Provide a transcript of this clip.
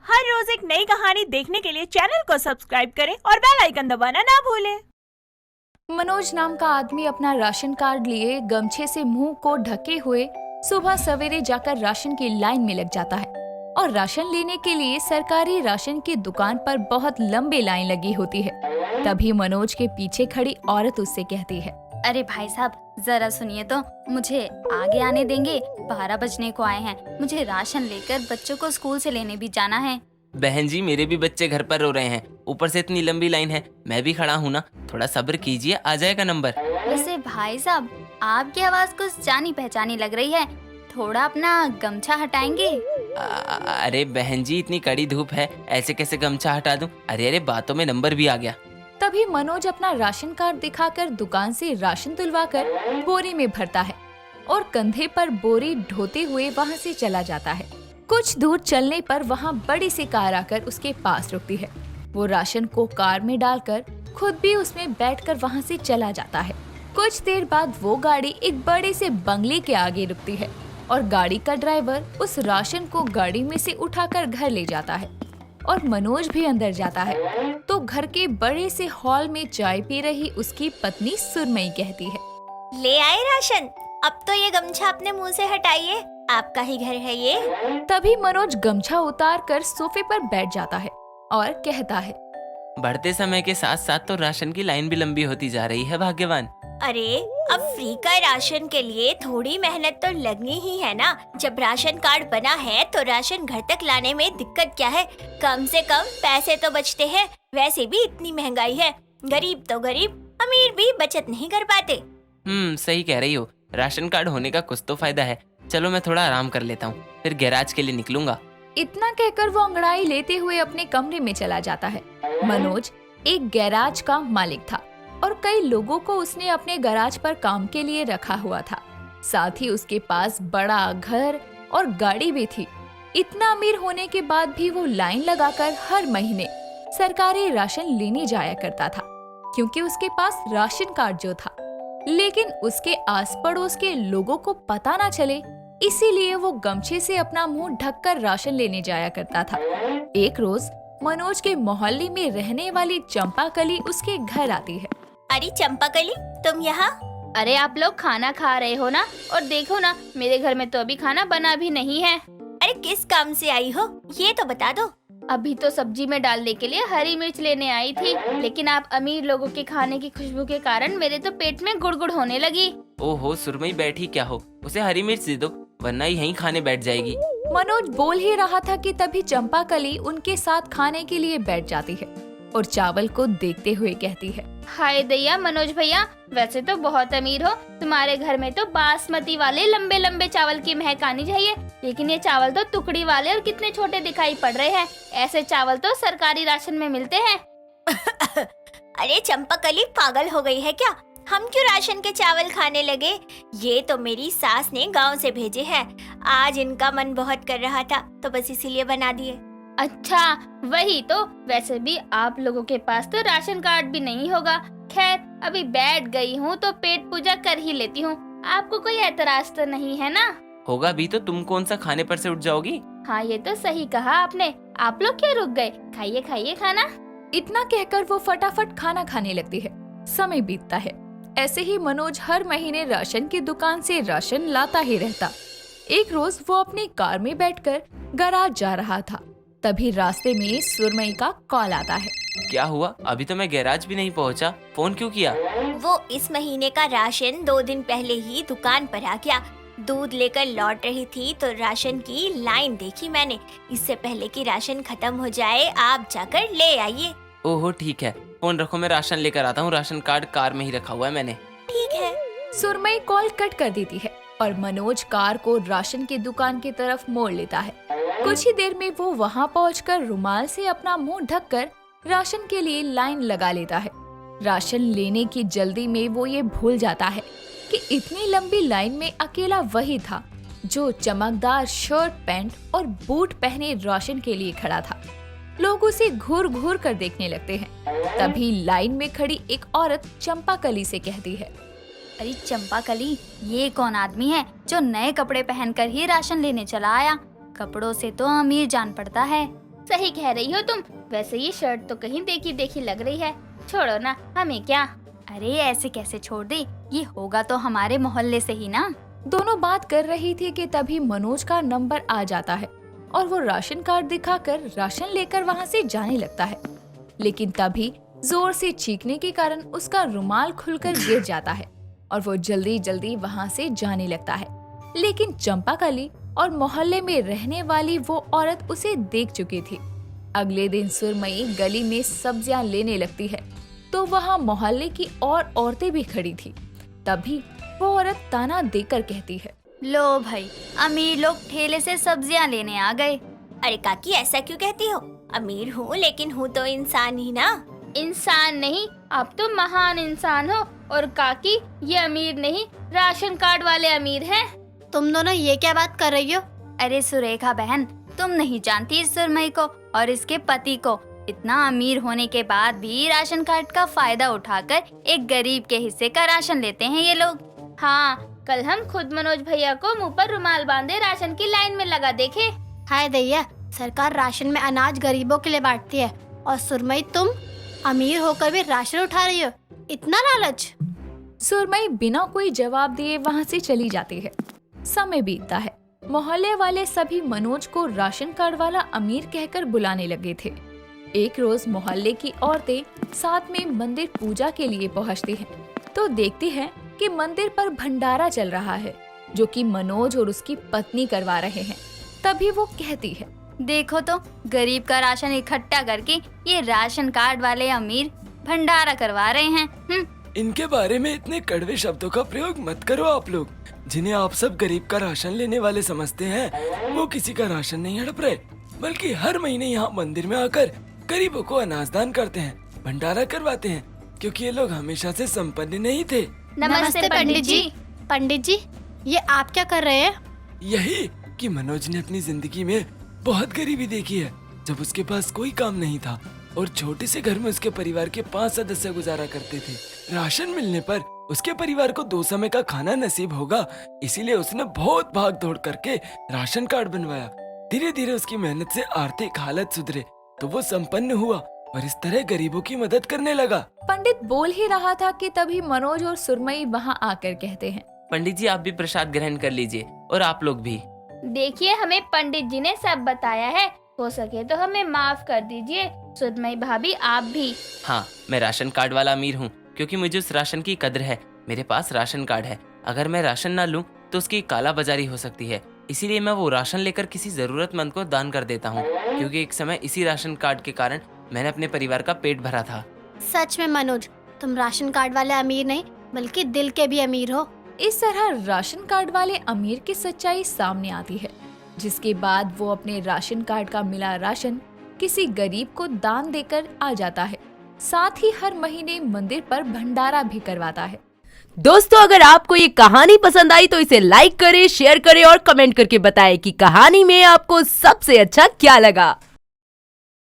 हर रोज एक नई कहानी देखने के लिए चैनल को सब्सक्राइब करें और बेल आइकन दबाना ना भूलें। मनोज नाम का आदमी अपना राशन कार्ड लिए गमछे से मुंह को ढके हुए सुबह सवेरे जाकर राशन की लाइन में लग जाता है और राशन लेने के लिए सरकारी राशन की दुकान पर बहुत लंबी लाइन लगी होती है। तभी मनोज के पीछे खड़ी औरत उससे कहती है, अरे भाई साहब जरा सुनिए तो, मुझे आगे आने देंगे? 12 बजने को आए हैं, मुझे राशन लेकर बच्चों को स्कूल से लेने भी जाना है। बहन जी, मेरे भी बच्चे घर पर रो रहे हैं, ऊपर से इतनी लंबी लाइन है, मैं भी खड़ा हूँ ना, थोड़ा सब्र कीजिए, आ जाएगा नंबर। वैसे भाई साहब आपकी आवाज कुछ जानी पहचानी लग रही है, थोड़ा अपना गमछा हटाएंगे? अरे बहन जी, इतनी कड़ी धूप है, ऐसे कैसे गमछा हटा दूं? अरे बातों में नंबर भी आ गया। तभी मनोज अपना राशन कार्ड दिखाकर दुकान से राशन तुलवाकर बोरी में भरता है और कंधे पर बोरी ढोते हुए वहाँ से चला जाता है। कुछ दूर चलने पर वहाँ बड़ी सी कार आकर उसके पास रुकती है। वो राशन को कार में डालकर खुद भी उसमें बैठकर वहाँ से चला जाता है। कुछ देर बाद वो गाड़ी एक बड़े से बंगले के आगे रुकती है और गाड़ी का ड्राइवर उस राशन को गाड़ी में से उठाकर घर ले जाता है और मनोज भी अंदर जाता है। तो घर के बड़े से हॉल में चाय पी रही उसकी पत्नी सुरमई कहती है, ले आए राशन, अब तो ये गमछा अपने मुंह से हटाइए, आपका ही घर है ये। तभी मनोज गमछा उतार कर सोफे पर बैठ जाता है और कहता है, बढ़ते समय के साथ साथ तो राशन की लाइन भी लंबी होती जा रही है भाग्यवान। अरे अब फ्री का राशन के लिए थोड़ी मेहनत तो लगनी ही है ना। जब राशन कार्ड बना है तो राशन घर तक लाने में दिक्कत क्या है, कम से कम पैसे तो बचते हैं। वैसे भी इतनी महंगाई है, गरीब तो गरीब, अमीर भी बचत नहीं कर पाते। सही कह रही हो, राशन कार्ड होने का कुछ तो फायदा है। चलो मैं थोड़ा आराम कर लेता हूँ, फिर गैराज के लिए निकलूंगा। इतना कहकर वो अंगड़ाई लेते हुए अपने कमरे में चला जाता है। मनोज एक गैराज का मालिक था और कई लोगों को उसने अपने गैराज पर काम के लिए रखा हुआ था। साथ ही उसके पास बड़ा घर और गाड़ी भी थी। इतना अमीर होने के बाद भी वो लाइन लगाकर हर महीने सरकारी राशन लेने जाया करता था, क्योंकि उसके पास राशन कार्ड जो था। लेकिन उसके आस पड़ोस के लोगों को पता ना चले, इसीलिए वो गमछे से अपना मुंह ढककर राशन लेने जाया करता था। एक रोज मनोज के मोहल्ले में रहने वाली चंपाकली उसके घर आती है। अरे चंपाकली, तुम यहाँ? अरे आप लोग खाना खा रहे हो ना, और देखो ना मेरे घर में तो अभी खाना बना भी नहीं है। अरे किस काम से आई हो, ये तो बता दो। अभी तो सब्जी में डालने के लिए हरी मिर्च लेने आई थी, लेकिन आप अमीर लोगों के खाने की खुशबू के कारण मेरे तो पेट में गुड़गुड़ होने लगी। ओहो सुरमई, बैठी क्या हो, उसे हरी मिर्च दे दो, वरना यहीं खाने बैठ जाएगी। मनोज बोल ही रहा था कि तभी चंपाकली उनके साथ खाने के लिए बैठ जाती है और चावल को देखते हुए कहती है, हाय दैया मनोज भैया, वैसे तो बहुत अमीर हो, तुम्हारे घर में तो बासमती वाले लंबे लंबे चावल की महक आनी चाहिए, लेकिन ये चावल तो टुकड़ी वाले और कितने छोटे दिखाई पड़ रहे हैं। ऐसे चावल तो सरकारी राशन में मिलते हैं। अरे चंपाकली, पागल हो गई है क्या? हम क्यों राशन के चावल खाने लगे? ये तो मेरी सास ने गांव से भेजे हैं। आज इनका मन बहुत कर रहा था तो बस इसीलिए बना दिए। अच्छा वही तो, वैसे भी आप लोगों के पास तो राशन कार्ड भी नहीं होगा। खैर अभी बैठ गई हूँ तो पेट पूजा कर ही लेती हूँ, आपको कोई एतराज तो नहीं है ना? होगा भी तो, तुम कौन सा खाने पर से उठ जाओगी? हाँ ये तो सही कहा आपने, आप लोग क्यों रुक गए? खाइए खाइए खाना। इतना कहकर वो फटाफट खाना खाने लगती है। समय बीतता है। ऐसे ही मनोज हर महीने राशन की दुकान से राशन लाता ही रहता। एक रोज वो अपनी कार में बैठकर गैराज जा रहा था। तभी रास्ते में सुरमई का कॉल आता है। क्या हुआ? अभी तो मैं गैराज भी नहीं पहुंचा, फोन क्यों किया? वो इस महीने का राशन 2 दिन पहले ही दुकान पर आ गया। दूध लेकर लौट रही थी तो राशन की लाइन देखी मैंने। इससे पहले कि राशन खत्म हो जाए आप जाकर ले आइए। ओहो ठीक है, फोन रखो, मैं राशन लेकर आता हूँ। राशन कार्ड कार में ही रखा हुआ है मैंने। ठीक है। सुरमई कॉल कट कर देती है और मनोज कार को राशन की दुकान की तरफ मोड़ लेता है। कुछ ही देर में वो वहाँ पहुंचकर रुमाल से अपना मुंह ढककर राशन के लिए लाइन लगा लेता है। राशन लेने की जल्दी में वो ये भूल जाता है कि इतनी लंबी लाइन में अकेला वही था जो चमकदार शर्ट, पैंट और बूट पहने राशन के लिए खड़ा था। लोग उसे घूर घूर कर देखने लगते हैं। तभी लाइन में खड़ी एक औरत चंपाकली से कहती है, अरे चंपाकली, ये कौन आदमी है जो नए कपड़े पहनकर ही राशन लेने चला आया? कपड़ों से तो अमीर जान पड़ता है। सही कह रही हो तुम। वैसे ये शर्ट तो कहीं देखी देखी लग रही है। छोड़ो ना, हमें क्या। अरे ऐसे कैसे छोड़ दे, ये होगा तो हमारे मोहल्ले से ही ना। दोनों बात कर रही थी कि तभी मनोज का नंबर आ जाता है और वो राशन कार्ड दिखाकर राशन लेकर वहाँ से जाने लगता है। लेकिन तभी जोर से चीखने के कारण उसका रुमाल खुलकर गिर जाता है और वो जल्दी जल्दी वहाँ से जाने लगता है। लेकिन चंपाकली और मोहल्ले में रहने वाली वो औरत उसे देख चुकी थी। अगले दिन सुरमई गली में सब्जियां लेने लगती है तो वहाँ मोहल्ले की और औरतें भी खड़ी थी। तभी वो औरत ताना देकर कहती है, लो भाई, अमीर लोग ठेले से सब्जियां लेने आ गए। अरे काकी ऐसा क्यों कहती हो? अमीर हूँ लेकिन हूँ तो इंसान ही ना। इंसान नहीं, आप तो महान इंसान हो। और काकी, ये अमीर नहीं, राशन कार्ड वाले अमीर हैं। तुम दोनों ये क्या बात कर रही हो? अरे सुरेखा बहन, तुम नहीं जानती इस सुरमई को और इसके पति को। इतना अमीर होने के बाद भी राशन कार्ड का फायदा उठाकर एक गरीब के हिस्से का राशन लेते हैं ये लोग। हाँ, कल हम खुद मनोज भैया को मुंह पर रुमाल बांधे राशन की लाइन में लगा देखे। हाय दैया, सरकार राशन में अनाज गरीबों के लिए बांटती है और सुरमई तुम अमीर होकर भी राशन उठा रही हो। इतना लालच। सुरमई बिना कोई जवाब दिए वहाँ से चली जाती है। समय बीतता है। मोहल्ले वाले सभी मनोज को राशन कार्ड वाला अमीर कहकर बुलाने लगे थे। एक रोज मोहल्ले की औरतें साथ में मंदिर पूजा के लिए पहुँचती हैं, तो देखती हैं कि मंदिर पर भंडारा चल रहा है जो कि मनोज और उसकी पत्नी करवा रहे हैं। तभी वो कहती है, देखो तो, गरीब का राशन इकट्ठा करके ये राशन कार्ड वाले अमीर भंडारा करवा रहे हैं। इनके बारे में इतने कड़वे शब्दों का प्रयोग मत करो आप लोग। जिन्हें आप सब गरीब का राशन लेने वाले समझते हैं, वो किसी का राशन नहीं हड़प रहे, बल्कि हर महीने यहाँ मंदिर में आकर गरीबों को अनाज दान करते हैं, भंडारा करवाते हैं, क्योंकि ये लोग हमेशा से संपन्न नहीं थे। नमस्ते पंडित जी। पंडित जी, ये आप क्या कर रहे हैं? यही कि मनोज ने अपनी जिंदगी में बहुत गरीबी देखी है, जब उसके पास कोई काम नहीं था और छोटे से घर में उसके परिवार के 5 सदस्य गुजारा करते थे। राशन मिलने पर उसके परिवार को 2 समय का खाना नसीब होगा, इसीलिए उसने बहुत भाग दौड़ करके राशन कार्ड बनवाया। धीरे धीरे उसकी मेहनत से आर्थिक हालत सुधरे तो वो संपन्न हुआ और इस तरह गरीबों की मदद करने लगा। पंडित बोल ही रहा था कि तभी मनोज और सुरमई वहाँ आकर कहते हैं, पंडित जी आप भी प्रसाद ग्रहण कर लीजिए और आप लोग भी। देखिए, हमें पंडित जी ने सब बताया है, हो सके तो हमें माफ कर दीजिए। सुरमई भाभी आप भी। हाँ, मैं राशन कार्ड वाला अमीर हूँ क्योंकि मुझे उस राशन की कदर है। मेरे पास राशन कार्ड है, अगर मैं राशन ना लूँ तो उसकी काला बाजारी हो सकती है, इसीलिए मैं वो राशन लेकर किसी जरूरतमंद को दान कर देता हूँ, क्योंकि एक समय इसी राशन कार्ड के कारण मैंने अपने परिवार का पेट भरा था। सच में मनोज, तुम राशन कार्ड वाले अमीर नहीं बल्कि दिल के भी अमीर हो। इस तरह राशन कार्ड वाले अमीर की सच्चाई सामने आती है, जिसके बाद वो अपने राशन कार्ड का मिला राशन किसी गरीब को दान देकर आ जाता है। साथ ही हर महीने मंदिर पर भंडारा भी करवाता है। दोस्तों, अगर आपको ये कहानी पसंद आई तो इसे लाइक करें, शेयर करें और कमेंट करके बताएं कि कहानी में आपको सबसे अच्छा क्या लगा।